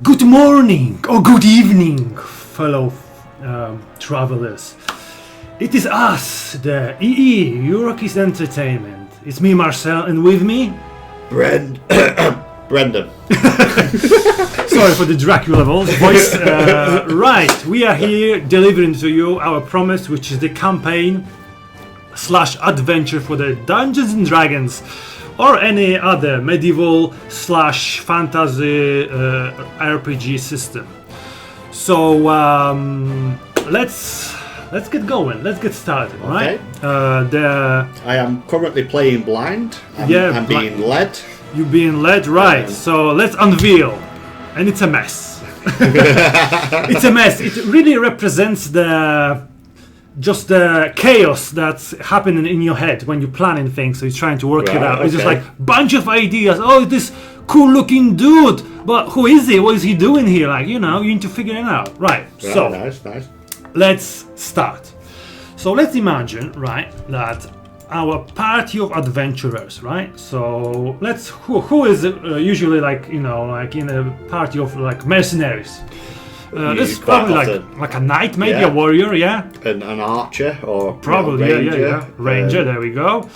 Good morning or good evening, fellow travelers. It is us, the Eurokies Entertainment. It's me, Marcel, and with me... Brendan. Sorry for the Dracula voice. Right, we are here delivering to you our promise, which is the campaign / adventure for the Dungeons and Dragons or any other medieval / fantasy RPG system. So let's get going. Let's get started, Okay. right? I am currently playing blind. I'm being led. You're being led, right? So let's unveil, and it's a mess. It's a mess. It really represents the chaos that's happening in your head when you're planning things. So you're trying to work it out. It's just like bunch of ideas. Oh, this cool-looking dude, but who is he? What is he doing here? Like, you need to figure it out, right? So nice. let's start. So let's imagine, right, that our party of adventurers, right? So let's who is usually like in a party of like mercenaries. This is probably like a knight, maybe a warrior, an archer or probably ranger. Ranger. There we go.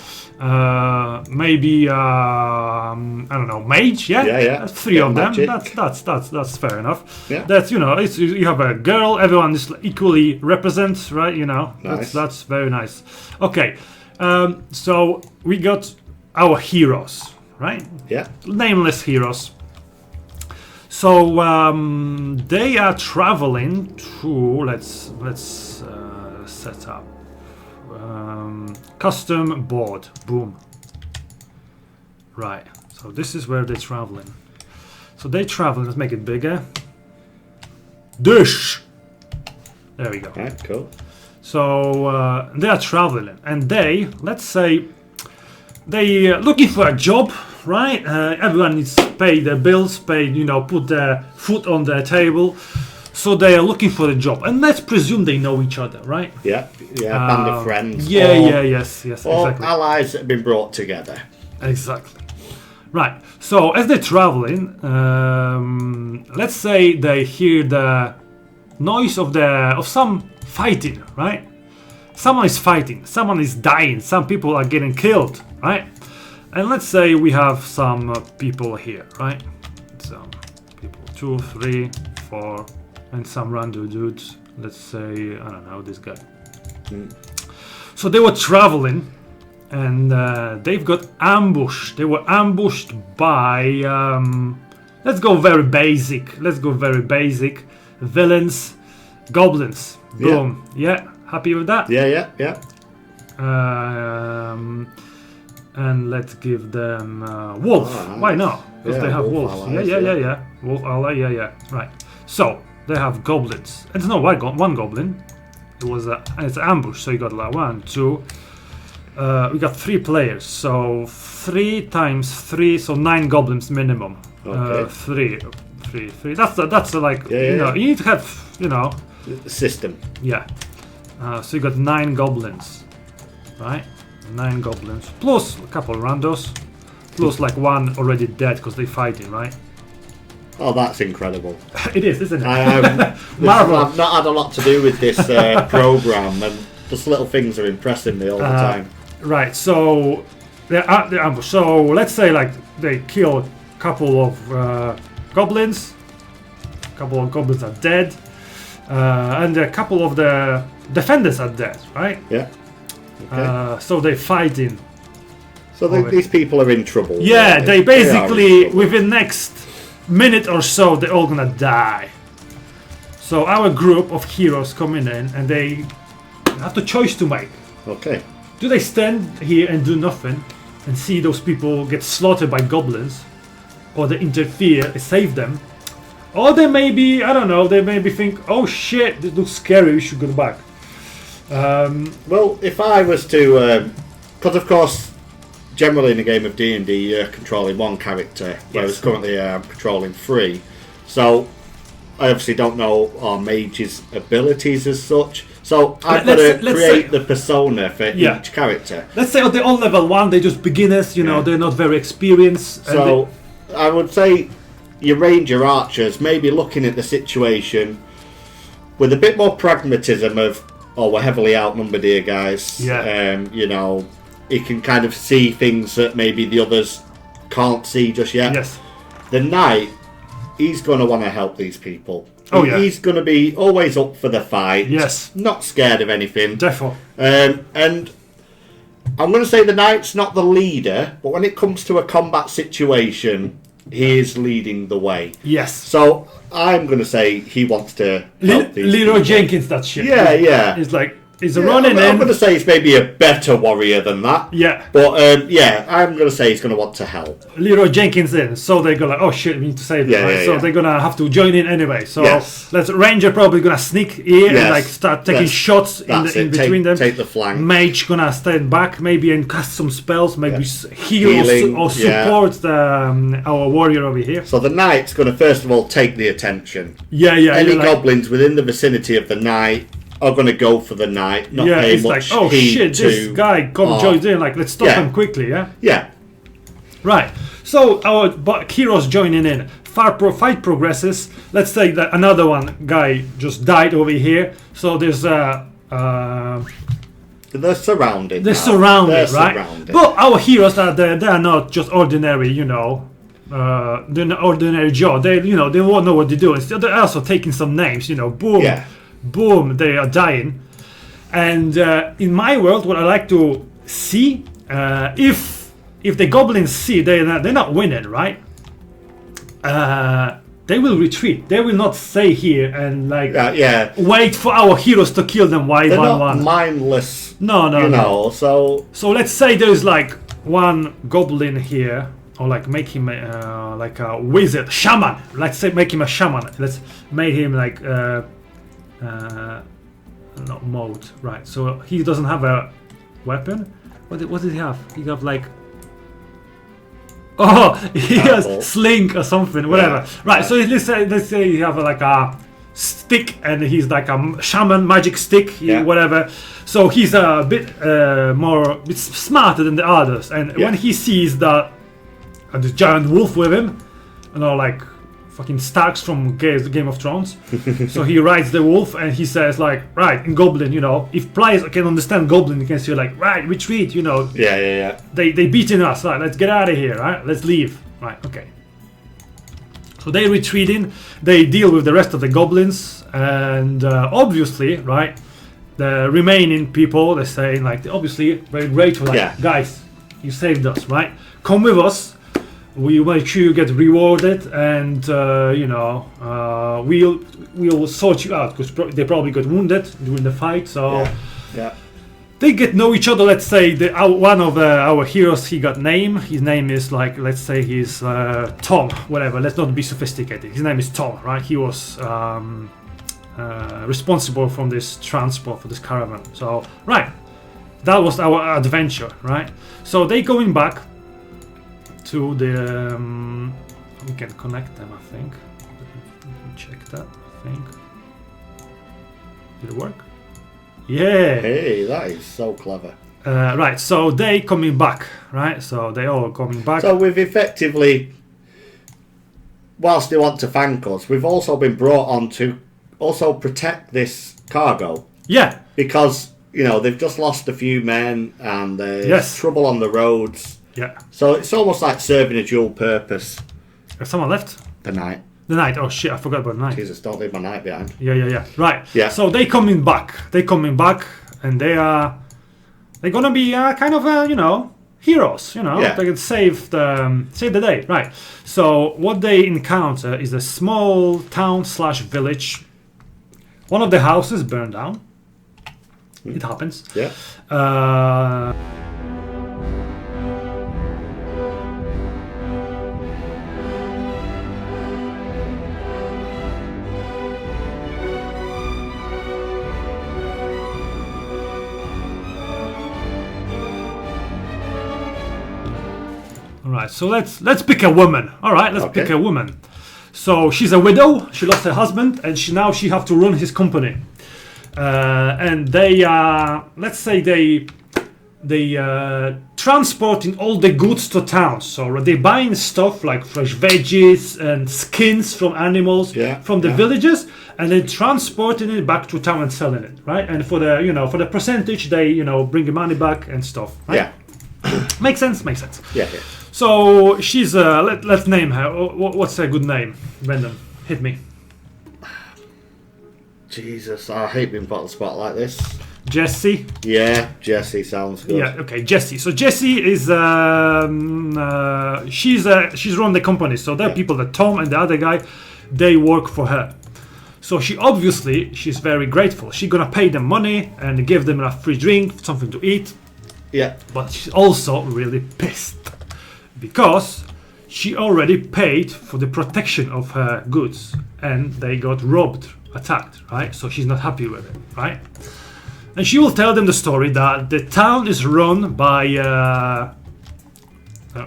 Maybe I don't know, mage. That's three of them. That's fair enough. Yeah. That's you have a girl. Everyone is equally represents, right? Nice. That's very nice. Okay, so we got our heroes, right? Yeah. Nameless heroes. So they are traveling to let's set up custom board. Boom. Right. So this is where they're traveling. So they travel. Let's make it bigger. Dish. There we go. Right. Cool. So they are traveling, and let's say they looking for a job. Right, everyone needs to pay their bills, put their food on their table. So they are looking for a job, and let's presume they know each other, right? Yeah, band of friends. Yes, or exactly. Allies that have been brought together. Exactly. Right. So as they're traveling, let's say they hear the noise of some fighting, right? Someone is fighting, someone is dying, some people are getting killed, right? And let's say we have some people here, right? Some people, 2, 3, 4, and some random dudes. Let's say, I don't know, this guy. So they were traveling, and they've got ambushed. They were ambushed by, let's go very basic. Villains, goblins. Boom. Yeah, happy with that? Yeah. And let's give them wolf. Nice. Why not? Because they have wolves. Allies, Yeah. Wolf ally. Yeah. Right. So they have goblins. It's not one goblin. It's ambush. So you got like 1, 2. We got 3 players. So 3 times 3. So 9 goblins minimum. Okay. 3. That's like you need to have The system. Yeah. So you got 9 goblins, right? 9 goblins plus a couple randos, plus like 1 already dead because they're fighting, right? Oh, that's incredible. It is, isn't it? Marvel. I've not had a lot to do with this program, and just little things are impressing me all the time. Right. So they're ambush. So let's say like they kill a couple of goblins. A couple of goblins are dead, and a couple of the defenders are dead, right? Yeah. Okay. So they're fighting. So these people are in trouble. Yeah, really. they basically within next minute or so they're all gonna die. So our group of heroes coming in, and they have the choice to make. Okay. Do they stand here and do nothing and see those people get slaughtered by goblins, or they interfere and save them, or they maybe think, oh shit, this looks scary, we should go back. Well, if I was to, because of course, generally in a game of D&D, you're controlling one character, whereas currently I'm controlling 3. So I obviously don't know our mage's abilities as such. So I've got to create the persona for each character. Let's say they're all level 1, they're just beginners, they're not very experienced. So I would say your ranger archers maybe looking at the situation with a bit more pragmatism of, oh, we're heavily outnumbered here, guys. Yeah. You know, he can kind of see things that maybe the others can't see just yet. Yes. The knight, he's going to want to help these people. Oh, yeah. He's going to be always up for the fight. Yes. Not scared of anything. Definitely. And I'm going to say the knight's not the leader, but when it comes to a combat situation, he is leading the way. Yes. So I'm going to say he wants to help these Leroy people. Jenkins, that shit. Yeah. He's like, he's running I'm in. going to say he's maybe a better warrior than that. Yeah. But I'm going to say he's going to want to help. Leroy Jenkins in, so they go like, oh shit, we need to save this, right? So they're gonna have to join in anyway. So let's Ranger probably gonna sneak here and like start taking shots in between them. Take the flank. Mage gonna stand back maybe and cast some spells, maybe heal or support our warrior over here. So the knight's gonna first of all take the attention. Any goblins within the vicinity of the knight are going to go for the knight, not pay much like, oh heed shit, to, this guy joins in, like, let's stop him quickly, Yeah. Right, so our heroes joining in. Fight progresses. Let's say that another guy just died over here, so there's they're surrounded. They're surrounded, right? But our heroes are there. They are not just ordinary, they're not ordinary Joe. They won't know what they're doing. So they're also taking some names, boom. Yeah. Boom, they are dying. And in my world, what I like to see, if the goblins see they're not winning, right? They will retreat. They will not stay here and wait for our heroes to kill them one. They're not mindless. No. So let's say there's like one goblin here, or like make him like a wizard, shaman. Let's say make him a shaman. Let's make him like. Not mode, right? So he doesn't have a weapon. What did he have? He got like, he has sling or something, whatever. Right. So let's say you have like a stick, and he's like a shaman magic stick, whatever. So he's a bit bit smarter than the others, and when he sees that this giant wolf with him, like fucking Starks from Game of Thrones. So he rides the wolf and he says like, right, in Goblin, if players can understand Goblin, you can say like, right, retreat, Yeah. They beating us, right? Let's get out of here, right? Let's leave, right? Okay. So they retreating. They deal with the rest of the goblins, and obviously, right, the remaining people, they're saying like, obviously very grateful, like, guys, you saved us, right? Come with us. We make sure you get rewarded, and we'll sort you out, because they probably got wounded during the fight. So they get know each other. Let's say one of our heroes, he got name. His name is like, let's say he's Tom, whatever. Let's not be sophisticated. His name is Tom, right? He was responsible for this transport, for this caravan. So right, that was our adventure, right? So they going back to the we can connect them, I think. Let me check that. I think did it work? Yeah. Hey, that is so clever. Right, so they coming back, right? So they all coming back. So we've effectively, whilst they want to thank us, we've also been brought on to also protect this cargo. Yeah. Because they've just lost a few men, and there's trouble on the roads. Yeah. So it's almost like serving a dual purpose. Has someone left? The knight. The knight. Oh shit! I forgot about the knight. Jesus, don't leave my knight behind. Yeah. Right. Yeah. So they coming back. And they're gonna be kind of heroes. They can save the day. Right. So what they encounter is a small town / village. One of the houses burned down. It happens. Yeah. Alright, so let's pick a woman. Alright, let's pick a woman. So she's a widow, she lost her husband, and she have to run his company. And they let's say they transporting all the goods to town. So they buying stuff like fresh veggies and skins from animals from the villages, and then transporting it back to town and selling it, right? And for the percentage, they bring the money back and stuff, right? Yeah. Makes sense. Yeah. So she's let's name her. What's a good name? Brendan, hit me. Jesus, I hate being put on the spot like this. Jessie. Yeah, Jessie sounds good. Yeah, okay, Jessie. So Jessie is she's run the company. So there are people that Tom and the other guy, they work for her. So she's very grateful. She's gonna pay them money and give them a free drink, something to eat. Yeah. But she's also really pissed because she already paid for the protection of her goods and they got robbed, attacked, right? So she's not happy with it, right? And she will tell them the story that the town is run by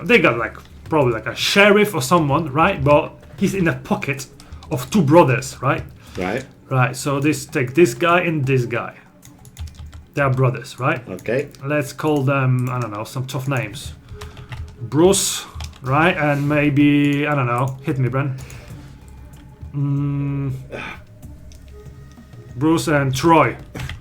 they got probably a sheriff or someone, right? But he's in the pocket of two brothers, right? Right. So take this guy and this guy. They are brothers, right? Okay. Let's call them, I don't know, some tough names. Bruce, right? And maybe, I don't know, hit me, Bren. Bruce and Troy.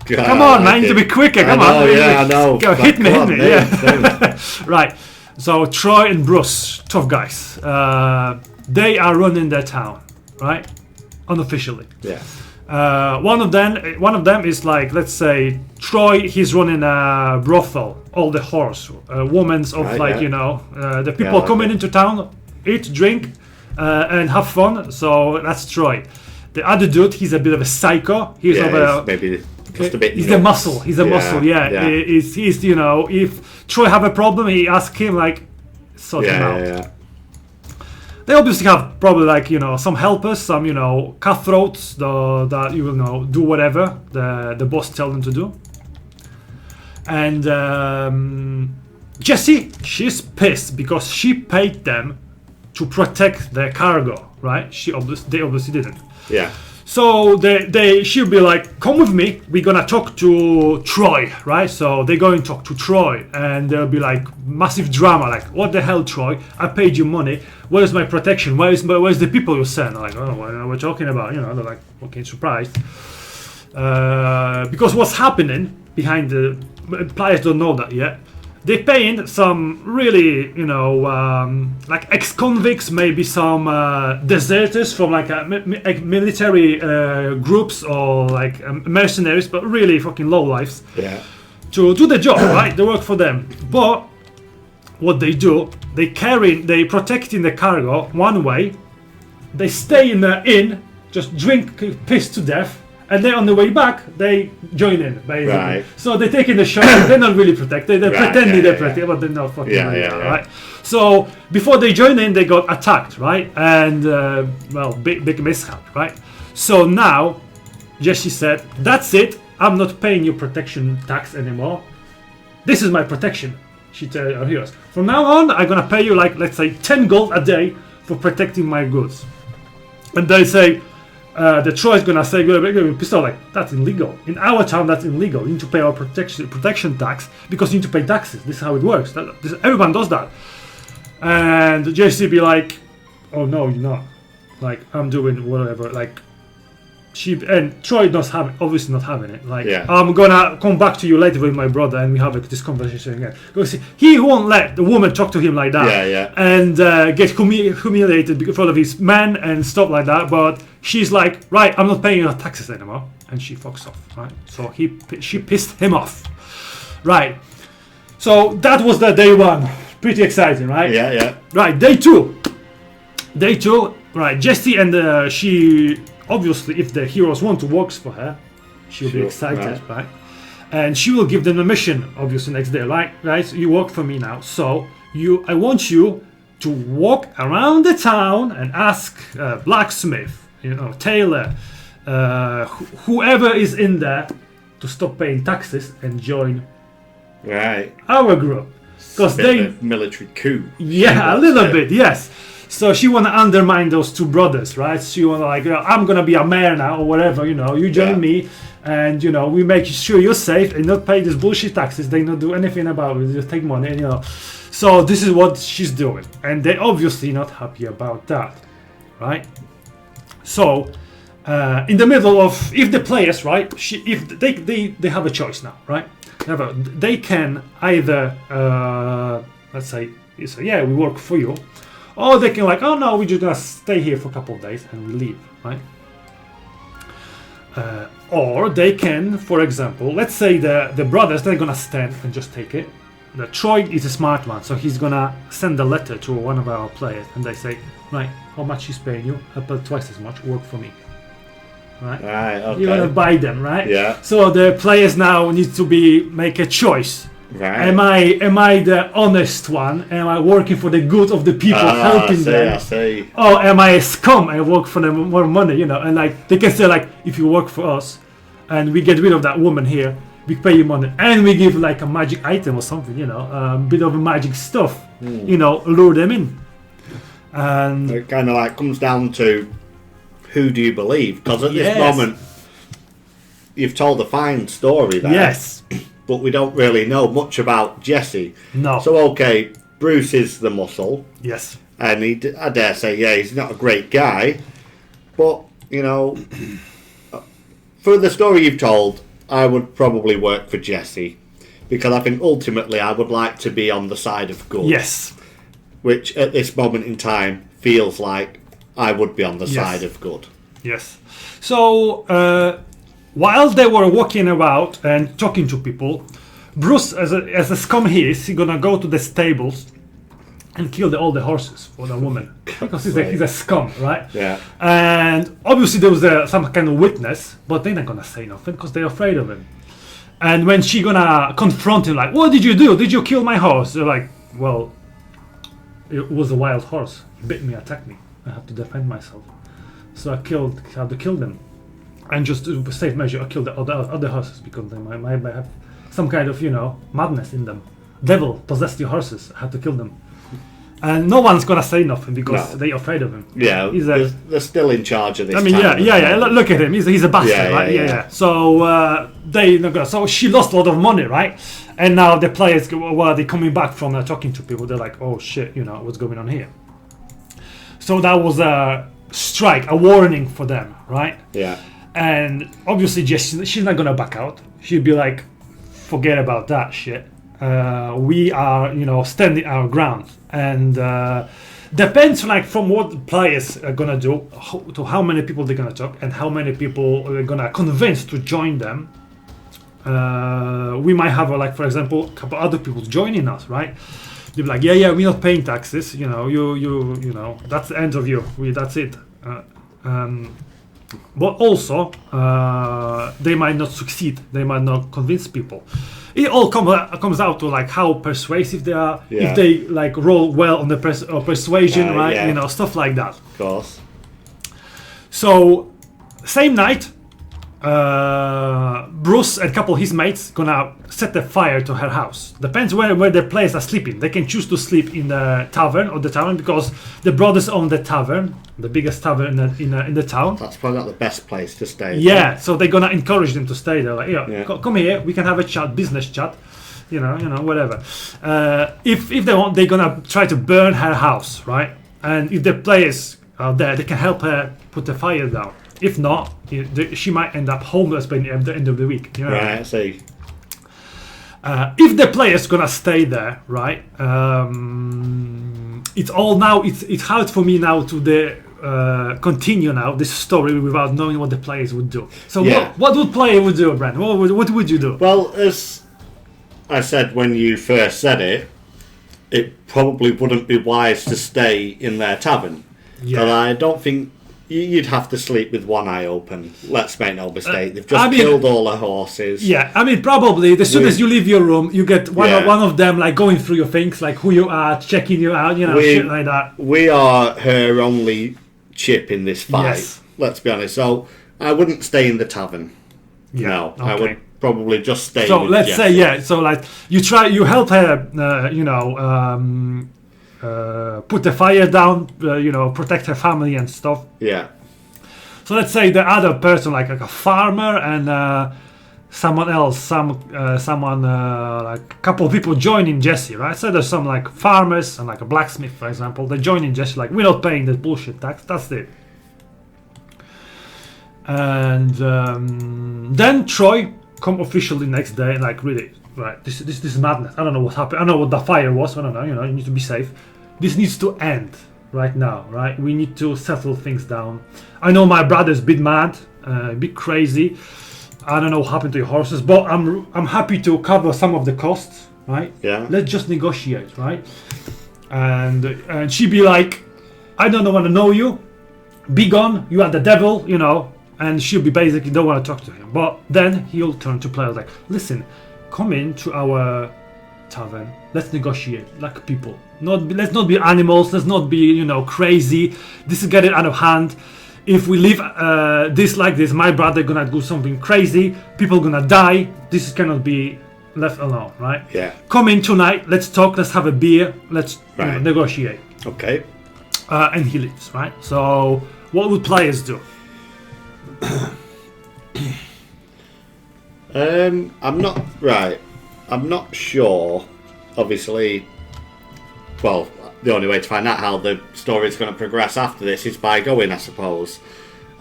God, come on, man, you need to be quicker. Come on. I know. Go, hit me. Yeah. Right. So Troy and Bruce, tough guys. They are running their town, right? Unofficially. Yeah. One of them is let's say Troy. He's running a brothel. All the whores, women's of the people coming into town, eat, drink, and have fun. So that's Troy. The other dude, he's a bit of a psycho. He's maybe just a bit. He's a muscle. He's a muscle. Yeah. He's if Troy have a problem, he asks him sort him out. Yeah. They obviously have probably some helpers, some cutthroats that do whatever the boss tell them to do. And Jessie, she's pissed because she paid them to protect their cargo, right? They obviously didn't. Yeah. So she'll be like, come with me, we're gonna talk to Troy, right? So they're going to talk to Troy and there'll be massive drama, what the hell, Troy? I paid you money, where's my protection? Where's the people you sent? What are we talking about? They're okay, surprised. Because what's happening behind the players don't know that yet. They're paying some really, ex-convicts, maybe some deserters from military groups or mercenaries, but really fucking lowlifes. Yeah. To do the job, right? They work for them. But what they do, they protecting the cargo one way. They stay in the inn, just drink, piss to death. And then on the way back, they join in, basically. Right. So they're taking the shot. They're not really protected. They're pretending they're protected, but they're not fucking really are, right? So before they join in, they got attacked, right? And big mishap, right? So now, Jessie said, "That's it. I'm not paying you protection tax anymore. This is my protection." She tells her heroes, "From now on, I'm gonna pay you let's say 10 gold a day for protecting my goods." And they say. The Troy's gonna say, that's illegal. In our town, that's illegal. You need to pay our protection tax because you need to pay taxes. This is how it works. Everyone does that. And JC be like, oh no, you're not. I'm doing whatever. And Troy obviously not having it. I'm gonna come back to you later with my brother and we have this conversation again. Because he won't let the woman talk to him like that. And get humiliated in front of his men and stuff like that. But she's like, right, I'm not paying your taxes anymore. And she fucks off, right? So she pissed him off. Right. So that was the day one. Pretty exciting, right? Yeah. Right, day two. Right, Jessie and she... Obviously, if the heroes want to work for her, she'll be excited, right? And she will give them a mission, obviously, next day, right? So you work for me now. So I want you to walk around the town and ask blacksmith, tailor, whoever is in there, to stop paying taxes and join our group. Because they military coup. Yeah, a little bit, yes. So she want to undermine those two brothers, right? She want to like, I'm gonna be a mayor now or whatever, you join me, and we make sure you're safe and not pay these bullshit taxes. They not do anything about it. They just take money, and So this is what she's doing, and they're obviously not happy about that, right? So in the middle of, if the players, right, if they have a choice now, right? They can either let's say, yeah, we work for you, or they can like, oh no, we're just gonna stay here for a couple of days and we leave, right? Or they can, for example, let's say the brothers, they're gonna stand and just take it. The Troy is a smart one, so he's gonna send a letter to one of our players, and they say, right, how much he's paying you? I'll pay twice as much. Work for me, right? Right. Okay. You wanna buy them, right? Yeah. So the players now need to make a choice. Right. Am I the honest one? Am I working for the good of the people, helping them? I see. Or am I a scum and work for them more money? And like they can say like, if you work for us, and we get rid of that woman here, we pay you money, and we give like a magic item or something, a bit of magic stuff, lure them in. And it kind of like comes down to who do you believe? Because at this moment, you've told a fine story there. Yes. But we don't really know much about Jesse. No. So okay, Bruce is the muscle. Yes. And I dare say, he's not a great guy, but for the story you've told, I would probably work for Jesse, because I think ultimately I would like to be on the side of good. Yes. Which at this moment in time feels like I would be on the side of good. Yes. So while they were walking about and talking to people, Bruce, as a scum he is, he's gonna go to the stables and kill all the horses for the woman, because he's a scum, right? Yeah. And obviously there was some kind of witness, but they're not gonna say nothing because they're afraid of him. And when she gonna confront him, like, what did you do? Did you kill my horse? They're like, well, it was a wild horse. He bit me, attacked me. I have to defend myself. So I had to kill them. And just to save measure, I killed the other horses because they might have some kind of, madness in them. Devil possessed your horses. I had to kill them. And no one's gonna say nothing because they're afraid of him. Yeah, they're still in charge of this. I mean, Look at him. He's a bastard, right? Yeah. So they not gonna. So she lost a lot of money, right? And now the players, while they're coming back from talking to people, they're like, "Oh shit, what's going on here?" So that was a strike, a warning for them, right? Yeah. And obviously, she's not gonna back out. She'll be like, "Forget about that shit. We are, standing our ground." And depends like from what the players are gonna do, to how many people they're gonna talk, and how many people they're gonna convince to join them. We might have like, for example, a couple other people joining us, right? They'll be like, yeah, we're not paying taxes. You that's the end of you. That's it. But also, they might not succeed. They might not convince people. It all comes out to like how persuasive they are. Yeah. If they like roll well on the persuasion, right? Yeah. Stuff like that. Of course. So, same night, Bruce and a couple of his mates gonna set the fire to her house. Depends where the players are sleeping. They can choose to sleep in the tavern or the tavern, because the brothers own the tavern, the biggest tavern in the town. That's probably not the best place to stay. Yeah, so they're gonna encourage them to stay there. Like, come here, we can have a chat, business chat, whatever. If they want, they're gonna try to burn her house, right? And if the players are there, they can help her put the fire down. If not, she might end up homeless by the end of the week. Right, I see. If the player's gonna stay there, right? It's hard for me now to continue now this story without knowing what the players would do. So what would player would do, Brent? What would you do? Well, as I said when you first said it, it probably wouldn't be wise to stay in their tavern. Yeah. And I don't think you'd have to sleep with one eye open. Let's make no mistake. They've just killed all the horses. Yeah, I mean, probably as soon as you leave your room, you get one of them like going through your things, like who you are, checking you out, shit like that. We are her only chip in this fight. Yes. Let's be honest. So I wouldn't stay in the tavern. Yeah. No, okay. I would probably just stay. So let's say So like you help her, put the fire down, protect her family and stuff. Yeah. So let's say the other person, like a farmer and someone else, someone like a couple of people joining Jesse, right? So there's some like farmers and like a blacksmith, for example. They join in Jesse, like we're not paying this bullshit tax. That's it. And then Troy come officially next day, like really, right? This is madness. I don't know what happened. I don't know what the fire was. I don't know. You need to be safe. This needs to end right now, right? We need to settle things down. I know my brother's a bit mad, a bit crazy. I don't know what happened to your horses, but I'm happy to cover some of the costs, right? Yeah. Let's just negotiate, right? And she be like, I don't want to know you. Be gone. You are the devil, And she'll be basically don't want to talk to him. But then he'll turn to players like, listen, come in to our tavern. Let's negotiate like people. Let's not be animals. Let's not be crazy. This is getting out of hand. If we leave this like this, my brother gonna do something crazy. People gonna die. This cannot be left alone, right? Yeah. Come in tonight. Let's talk. Let's have a beer. Let's negotiate. Okay. And he leaves, right? So what would players do? I'm not sure. Obviously, well, the only way to find out how the story is going to progress after this is by going, I suppose.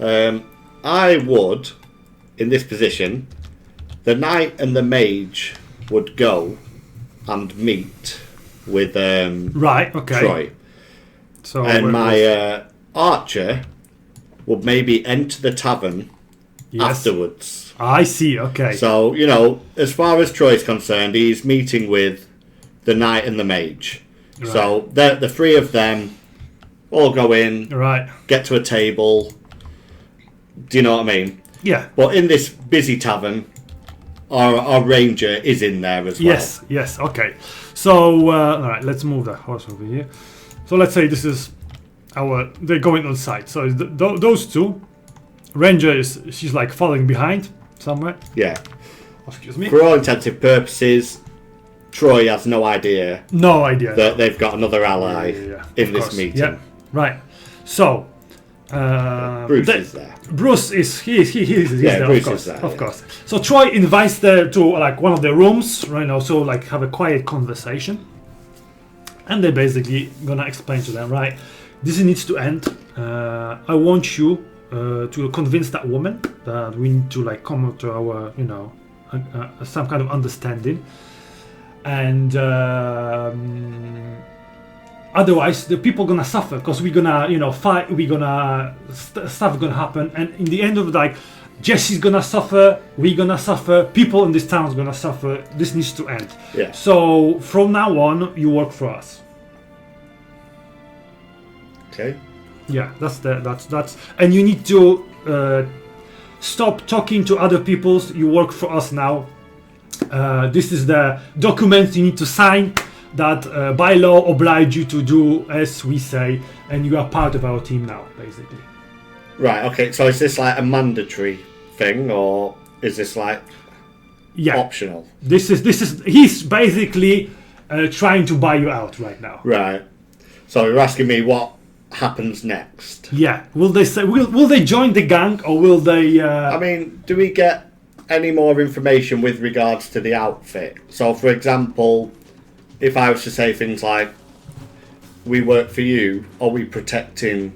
I would, in this position, the knight and the mage would go and meet with Troy. So and my archer would maybe enter the tavern afterwards. I see, okay. So, as far as Troy's concerned, he's meeting with the knight and the mage. Right. So, the three of them all go in, get to a table. Do you know what I mean? Yeah. But in this busy tavern, our ranger is in there as well. Yes, okay. So, alright, let's move the horse over here. So, let's say this is they're going on site. So, those two, ranger she's like falling behind somewhere. Yeah. Excuse me. For all intensive purposes, Troy has no idea. That they've got another ally in this meeting. Yeah. Right. So Bruce is there. Bruce is he's there, Bruce of course. is there, of course. So Troy invites them to like one of the rooms, right now, so like have a quiet conversation. And they're basically gonna explain to them, right? This needs to end. I want you to convince that woman that we need to like come to our, some kind of understanding. And otherwise the people gonna suffer because we're gonna fight, stuff gonna happen, and in the end of like Jesse's gonna suffer, we're gonna suffer, people in this town is gonna suffer. This needs to end. So from now on you work for us. Okay. Yeah, that's and you need to stop talking to other people. You work for us now. This is the document you need to sign that by law oblige you to do as we say, and you are part of our team now, basically. Right, okay, so is this like a mandatory thing, or is this like optional? This is he's basically trying to buy you out right now. Right. So you're asking me what happens next? Yeah. Will they say will they join the gang, or will they I mean, do we get any more information with regards to the outfit? So for example, if I was to say things like, we work for you, are we protecting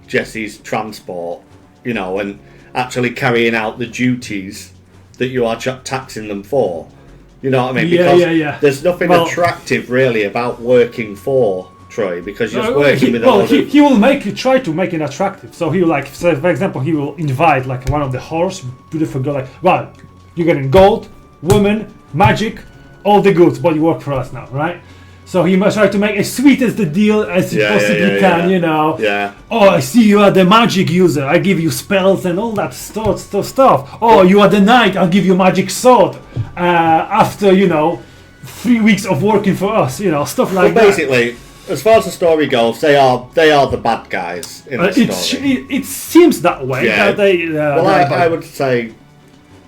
Jesse's transport, and actually carrying out the duties that you are taxing them for, you know what I mean? Because there's nothing attractive really about working for Troy, because you're just working with all he will try to make it attractive. So he will so for example, he will invite like one of the horse, beautiful girl, like, well, you're getting gold, woman, magic, all the goods, but you work for us now, right? So he must try to make as sweet as the deal as he possibly can, Yeah. Oh, I see you are the magic user. I give you spells and all that stuff. Oh, you are the knight. I'll give you magic sword. After 3 weeks of working for us, stuff like that. Basically, as far as the story goes, they are the bad guys in the story. It seems that way. Yeah. That I would say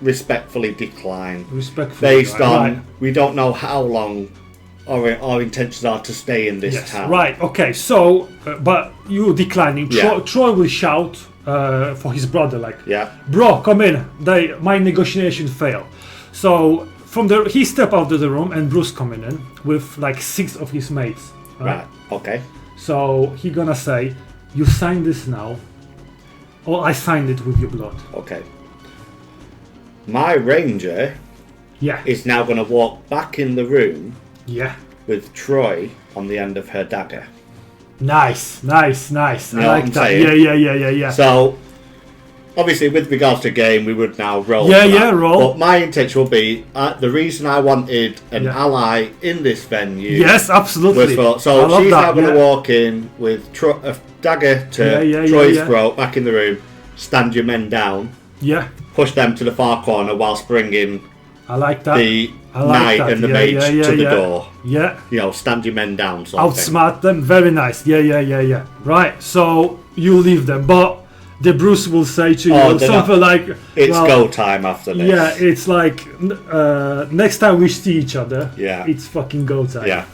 respectfully decline. Respectfully, based on we don't know how long our intentions are to stay in this town. Right. Okay. So, but you declining. Yeah. Troy will shout for his brother, like, Yeah. "Bro, come in. My negotiation failed." So he step out of the room, and Bruce coming in with like 6 of his mates. Right. Okay. So he gonna say, "You sign this now, or I signed it with your blood." Okay. My ranger Yeah. is now going to walk back in the room Yeah. with Troy on the end of her dagger. Nice. I know what like I'm that. saying? Yeah. So, obviously, with regards to game, we would now roll. Yeah, for that. yeah, roll. But my intention will be the reason I wanted an Yeah. ally in this venue. Yes, absolutely. Was I love she's that, now going to yeah. walk in with a dagger to Yeah, Troy's yeah. throat, back in the room, stand your men down, Yeah, push them to the far corner whilst bringing I like that. the I like knight that. and the Yeah, mage yeah, to the yeah. door. Yeah. You know, stand your men down. Sort of thing. Outsmart them. Very nice. Yeah. Right. So you leave them, but the Bruce will say to you something like, It's go time after this. Yeah, it's like next time we see each other, Yeah. it's fucking go time. Yeah.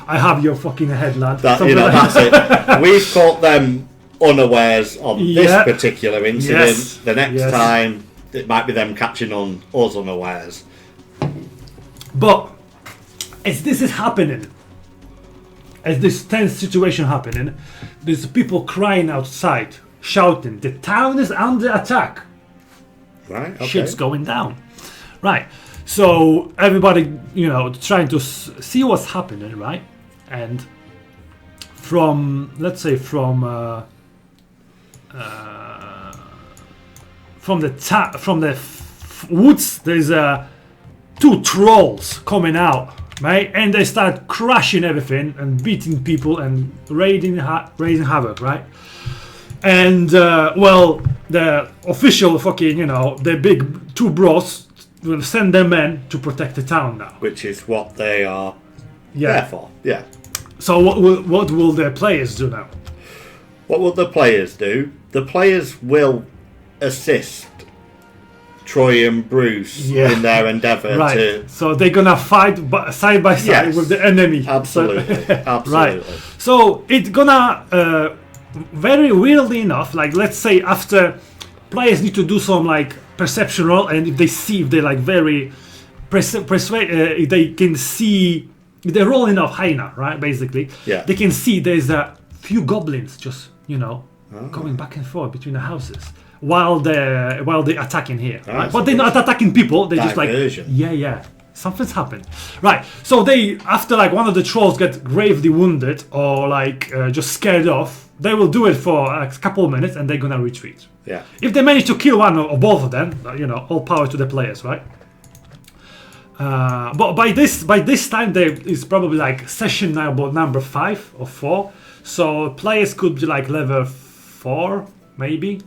I have your fucking head, lad. That, Something like that's it. We've caught them unawares on this Yeah. particular incident. Yes. The next Yes. time, it might be them catching on us unawares. But as this is happening, as this tense situation happening, there's people crying outside, shouting, "The town is under attack. Right? Okay. Shit's going down." Right. So everybody, trying to see what's happening, right? And from, let's say, from the woods, there's 2 trolls coming out, right? And they start crashing everything and beating people and raising havoc, right? And the official fucking, the big 2 bros will send their men to protect the town now. Which is what they are Yeah. there for. Yeah. So what will the players do now? What will the players do? The players will assist Troy and Bruce Yeah. in their endeavour Right. to... So they're gonna fight side by side Yes. with the enemy. Absolutely. Absolutely. Right. So it's gonna very weirdly enough, like let's say after players need to do some like perception roll, and if they like very if they can see, if they roll enough high enough, right? Basically, Yeah. they can see there's a few goblins just going back and forth between the houses while they're attacking here. Right? That's But they're not attacking people. They just like diversion. yeah. Something's happened. Right. So they, after like one of the trolls get gravely wounded or like just scared off, they will do it for a couple of minutes and they're gonna retreat. Yeah. If they manage to kill one or both of them, all power to the players, right? But by this time there is probably like session number 5 or 4, so players could be like level 4 maybe.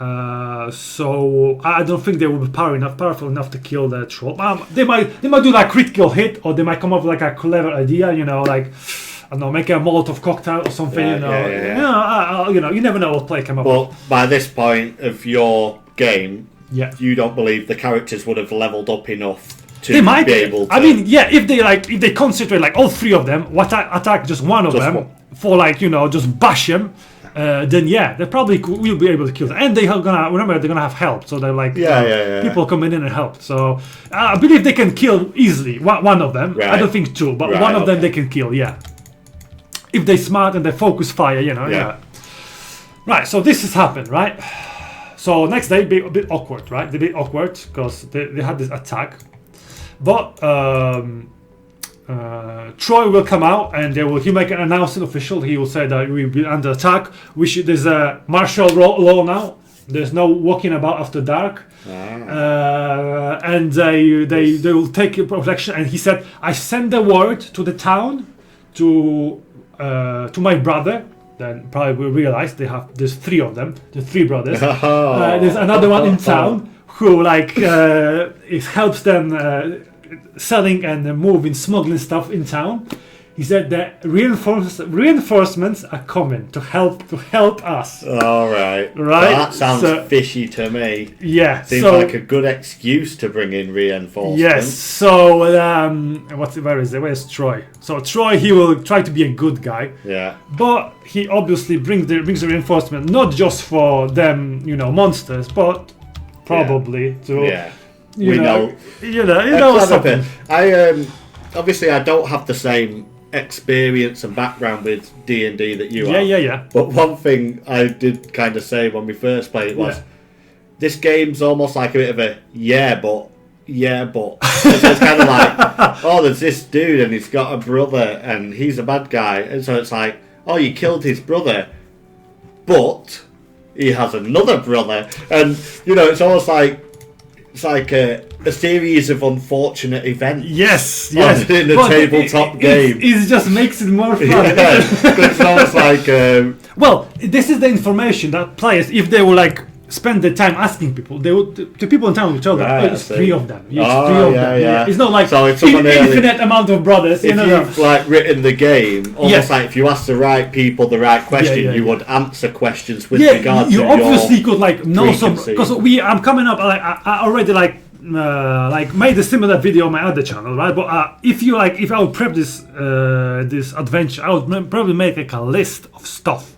So I don't think they will be powerful enough to kill the troll. They might do like critical hit, or they might come up with like a clever idea, like I don't know, make a Molotov cocktail or something. Yeah. You never know what play come up. But by this point of your game, Yeah. you don't believe the characters would have leveled up enough to They might be able to... I mean, yeah, if they concentrate like all 3 of them, attack just one of Just them one. for like just bash them. Then they probably will be able to kill them, and they're gonna have help. So they're like people coming in and help. So I believe they can kill easily one of them. Right. I don't think 2, but Right, one of them okay. they can kill. Yeah, if they smart and they focus fire, Yeah. Right. So this has happened, right? So next day be a bit awkward, right? A bit awkward because they had this attack, but. Troy will come out and he'll make an announcement official. He will say that we've been under attack. There's a martial law now. There's no walking about after dark. And they will take protection. And he said, I send the word to the town to my brother. Then probably we realize there's 3 of them. There's 3 brothers. There's another one in town who it helps them selling and moving, smuggling stuff in town. He said that reinforcements are coming to help us. All right. Right. That sounds fishy to me. Yeah. Seems like a good excuse to bring in reinforcements. Yes. So where is it? Where's Troy? So Troy, he will try to be a good guy. Yeah. But he obviously brings the reinforcement not just for them, monsters, but probably to you know something. Obviously I don't have the same experience and background with D&D that you have. Yeah. But one thing I did kind of say when we first played it was, this game's almost like a bit of a but. So it's kind of like, oh, there's this dude and he's got a brother and he's a bad guy. And so it's like, oh, you killed his brother, but he has another brother. And, it's almost like, it's like a series of unfortunate events. Yes. In a tabletop game. It just makes it more fun. Yeah, it's almost like... well, this is the information that players, if they will spend the time asking people, they would, the people in town will tell them, it's three of them. Yeah. It's not like so if infinite amount of brothers. If you've written the game, almost like if you ask the right people the right question, you would answer questions with regard to you obviously your could know some, because I'm coming up I already made a similar video on my other channel, right? But if I would prep this adventure, I would probably make a list of stuff,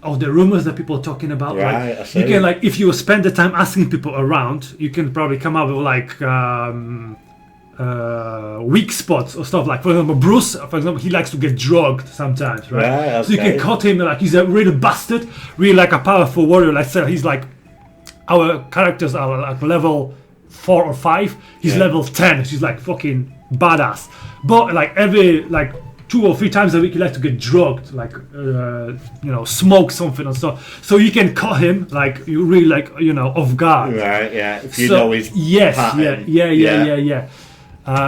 of the rumors that people are talking about. Right, I see. You can if you spend the time asking people around, you can probably come up with weak spots or stuff. Like, for example, Bruce, he likes to get drugged sometimes, right? Okay. So you can cut him he's a really bastard, really a powerful warrior. Let's say he's our characters are level 4 or 5. He's level 10. She's fucking badass. But every 2 or 3 times a week, he likes to get drugged, smoke something and stuff. So you can cut him you really off guard. Right. Yeah. If you know his pattern. Yeah.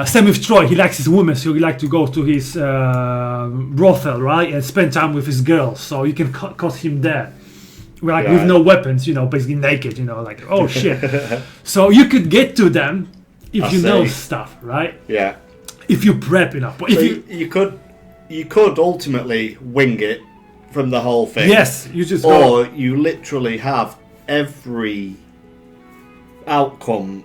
Same with Troy. He likes his women, so he likes to go to his brothel, right, and spend time with his girls. So you can cut him there. With no weapons, basically naked, oh shit. So you could get to them if you know stuff, right? Yeah. If you prep enough. But you could ultimately wing it from the whole thing. Yes, you just or you literally have every outcome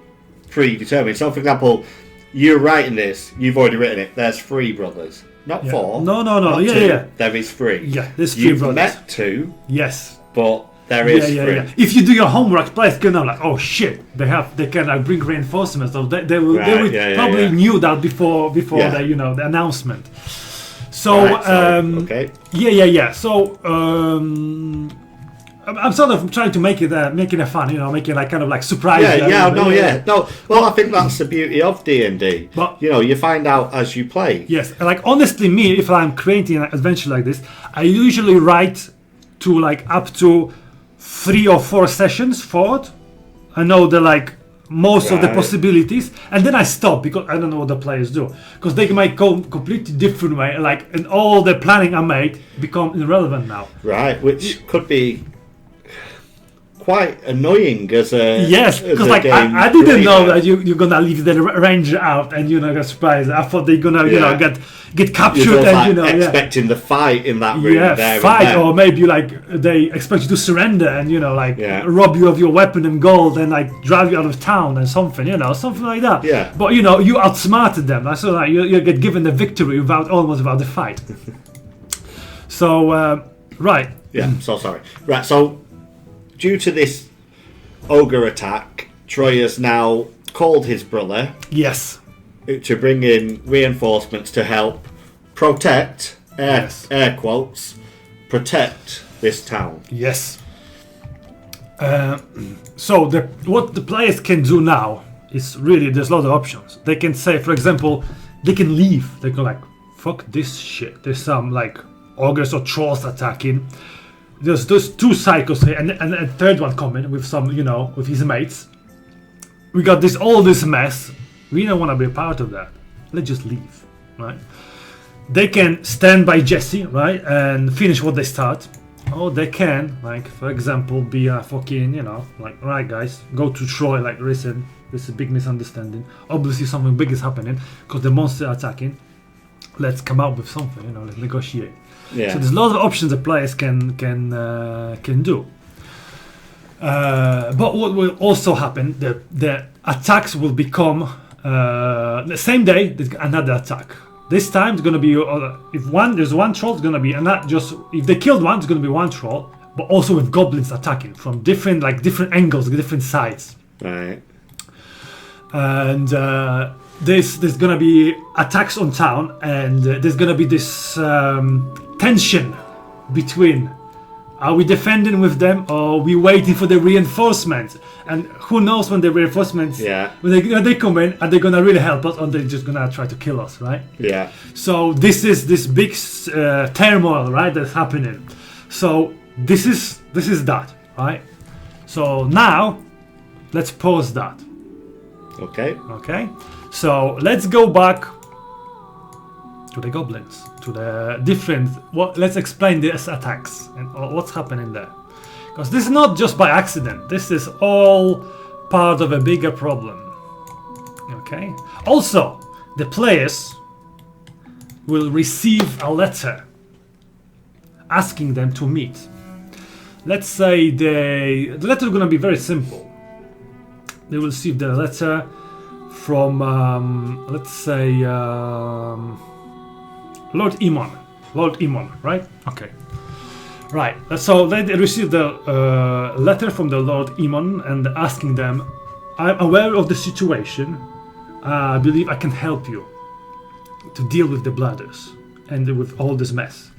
predetermined. So, for example, you're writing this, you've already written it. There's 3 brothers, not 4. No. Not 2. Yeah. There is 3. Yeah, there's 3 You've brothers. met 2. Yes. But there is 3. Yeah. If you do your homework, players can know oh shit, they can bring reinforcements. So they probably knew that before the the announcement. So okay. Yeah. So I'm sort of trying to make it fun, making surprise. No. Well, I think that's the beauty of D&D. But you find out as you play. Yes, honestly, me, if I'm creating an adventure like this, I usually write to up to 3 or 4 sessions forward. I know most of the possibilities, and then I stop because I don't know what the players do, because they might go completely different way, and all the planning I made become irrelevant now. Right, which could be quite annoying as a because I didn't know that you're gonna leave the ranger out and get surprised. I thought they're gonna get captured and expecting the fight in that room. Fight, or maybe they expect you to surrender and rob you of your weapon and gold and drive you out of town and something something like that. Yeah. But you outsmarted them. So you get given the victory almost without the fight. So right. Yeah. So sorry. Right. So, due to this ogre attack, Troy has now called his brother. Yes. To bring in reinforcements to help protect, air quotes, protect this town. Yes. So what the players can do now is really, there's a lot of options. They can say, for example, they can leave. They can fuck this shit. There's some ogres or trolls attacking. There's 2 cycles here, and a third one coming with some, with his mates. We got all this mess. We don't want to be a part of that. Let's just leave, right? They can stand by Jesse, right, and finish what they start. Or they can, for example, be a fucking, right, guys, go to Troy, listen, this is a big misunderstanding. Obviously, something big is happening because the monster are attacking. let's come up with something. You know, let's negotiate. Yeah. So there's a lot of options the players can do. But what will also happen? The attacks will become the same day. There's another attack. This time it's going to be there's one troll, it's going to be, and not just if they killed one, it's going to be one troll, but also with goblins attacking from different angles, different sides. Right. And there's going to be attacks on town, and there's going to be this tension between. Are we defending with them, or are we waiting for the reinforcements? And who knows when the reinforcements, when they come in, are they gonna really help us, or they're just gonna try to kill us, right? Yeah. So this is this big turmoil, right, that's happening. So this is that, right? So now let's pause that. Okay. Okay. So let's go back to the goblins, to the different. Let's explain these attacks and what's happening there, because this is not just by accident. This is all part of a bigger problem. Okay. Also, the players will receive a letter asking them to meet. Let's say the letter is going to be very simple. They will receive the letter from, let's say. Lord Emon, right? Okay. Right, so they received the letter from the Lord Emon and asking them, I'm aware of the situation, I believe I can help you to deal with the bladders and with all this mess.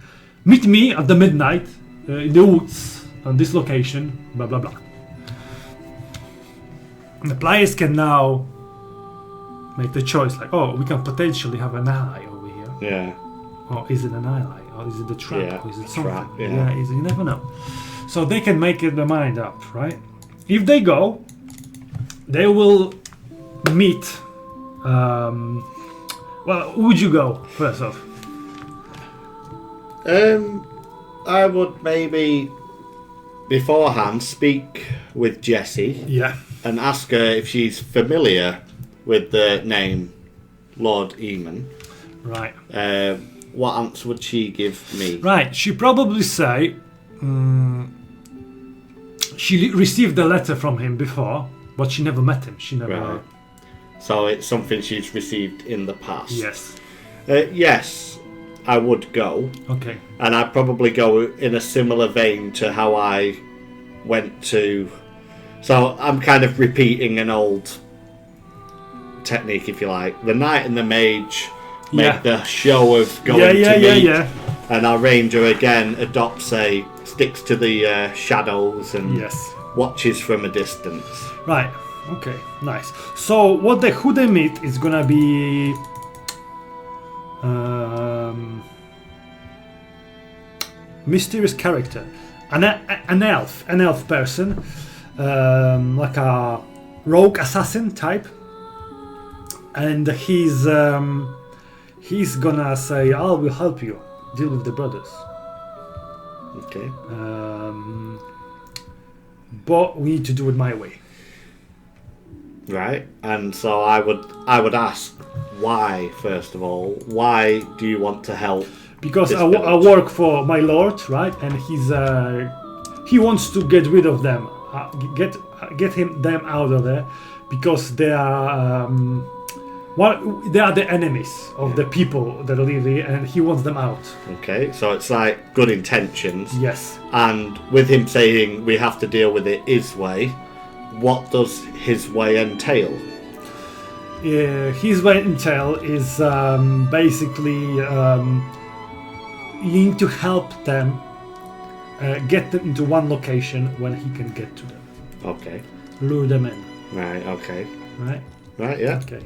Meet me at the midnight in the woods on this location, blah blah blah. And the players can now make the choice, like, oh, we can potentially have an ally over here. Yeah. Or is it an ally? Or is it a trap? Or is it something? Trap, You never know. So they can make their mind up, right? If they go, they will meet. Well, who would you go first off? I would maybe beforehand speak with Jessie. Yeah. And ask her if she's familiar with the name Lord Eamon. Right. What answer would she give me? Right. She probably say she received the letter from him before, but she never met him. She never. Right. So it's something she's received in the past. Yes. Yes, I would go. Okay. And I'd probably go in a similar vein to how I went to. So I'm kind of repeating an old technique, if you like. The knight and the mage make the show of going to meet. And our ranger again adopts sticks to the shadows and watches from a distance. Right. Okay. Nice. So who they meet is gonna be mysterious character, an elf person, like a rogue assassin type, and he's gonna say, "I will help you deal with the brothers." Okay. But we need to do it my way. Right, and so I would ask why, first of all. Why do you want to help? Because I work for my lord, right? And he wants to get rid of them, get them out of there, because they are the enemies of the people that live here, and he wants them out. Okay, so it's like good intentions. Yes. And with him saying we have to deal with it his way, what does his way entail? His way entail is basically you need to help them get them into one location when he can get to them. Okay. Lure them in. Right. Okay. Right. Right. Yeah. Okay.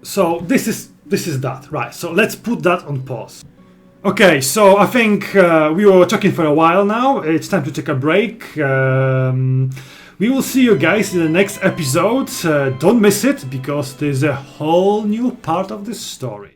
So this is that, right? So let's put that on pause. Okay, so I think we were talking for a while now. It's time to take a break. We will see you guys in the next episode. Don't miss it, because there's a whole new part of this story.